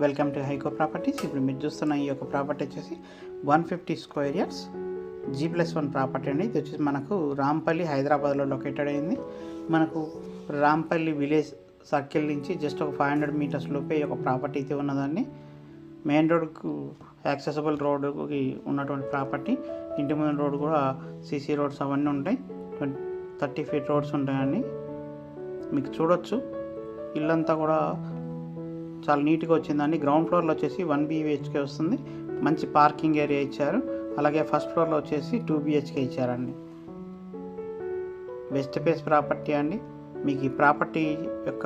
Welcome to హైకో properties. ఇప్పుడు మీరు చూస్తున్న ఈ యొక్క ప్రాపర్టీ వచ్చేసి 150 స్క్వేర్ యార్డ్స్ G+1 ప్రాపర్టీ అండి. ఇది వచ్చేసి మనకు రాంపల్లి, హైదరాబాద్లో లొకేటెడ్ అయింది. మనకు రాంపల్లి విలేజ్ సర్కిల్ నుంచి జస్ట్ ఒక 500 మీటర్స్ లోపే ఈ యొక్క ప్రాపర్టీ అయితే ఉన్నదండి. మెయిన్ రోడ్కు యాక్సెసిబుల్ రోడ్కి ఉన్నటువంటి ప్రాపర్టీ. ఇంటి ముందు రోడ్ కూడా సీసీ రోడ్స్ అవన్నీ ఉంటాయి. 30 ఫీట్ రోడ్స్ ఉంటాయండి. మీకు చూడొచ్చు ఇల్లంతా కూడా చాలా నీట్గా వచ్చిందండి. గ్రౌండ్ ఫ్లోర్లో వచ్చేసి 1 BHK వస్తుంది. మంచి పార్కింగ్ ఏరియా ఇచ్చారు. అలాగే ఫస్ట్ ఫ్లోర్లో వచ్చేసి 2 BHK ఇచ్చారండి. వెస్ట్ ఫేస్ ప్రాపర్టీ అండి. మీకు ఈ ప్రాపర్టీ యొక్క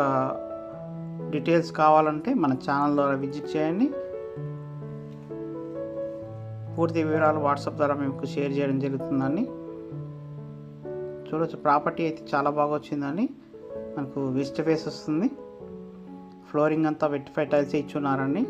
డీటెయిల్స్ కావాలంటే మన ఛానల్ ద్వారా విజిట్ చేయండి. పూర్తి వివరాలు వాట్సాప్ ద్వారా మీకు షేర్ చేయడం జరుగుతుందండి. చూడొచ్చు ప్రాపర్టీ అయితే చాలా బాగా వచ్చిందండి. మనకు వెస్ట్ ఫేస్ వస్తుంది. ఫ్లోరింగ్ అంతా వెట్టిఫై టైల్స్ ఇచ్చున్నారండి.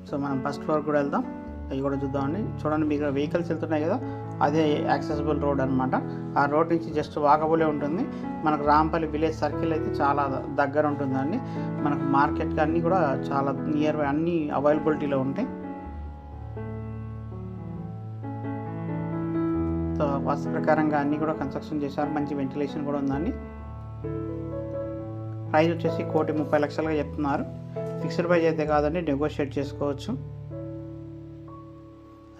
సో మనం ఫస్ట్ ఫ్లోర్ కూడా వెళ్దాం, అవి కూడా చూద్దామండి. చూడండి, మీకు వెహికల్స్ వెళ్తున్నాయి కదా, అదే యాక్సెసిబుల్ రోడ్ అనమాట. ఆ రోడ్ నుంచి జస్ట్ వాకబులే ఉంటుంది. మనకు రాంపల్లి విలేజ్ సర్కిల్ అయితే చాలా దగ్గర ఉంటుందండి. మనకు మార్కెట్కి అన్నీ కూడా చాలా నియర్ బై అన్నీ అవైలబిలిటీలో ఉంటాయి. సో వాస్తు ప్రకారంగా అన్నీ కూడా కన్స్ట్రక్షన్ చేశారు. మంచి వెంటిలేషన్ కూడా ఉందండి. ప్రైస్ వచ్చేసి 1,30,00,000గా చెప్తున్నారు. ఫిక్స్డ్ ప్రైస్ అయితే కాదండి, నెగోషియేట్ చేసుకోవచ్చు.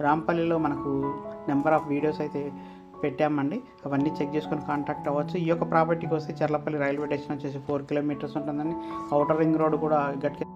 రాంపల్లిలో మనకు నెంబర్ ఆఫ్ వీడియోస్ అయితే పెట్టామండి, అవన్నీ చెక్ చేసుకొని కాంటాక్ట్ అవ్వచ్చు. ఈ యొక్క ప్రాపర్టీకి వస్తే చర్లపల్లి రైల్వే స్టేషన్ వచ్చేసి 4 కిలోమీటర్స్ ఉంటుందండి. అవుటర్ రింగ్ రోడ్ కూడా గట్టిగా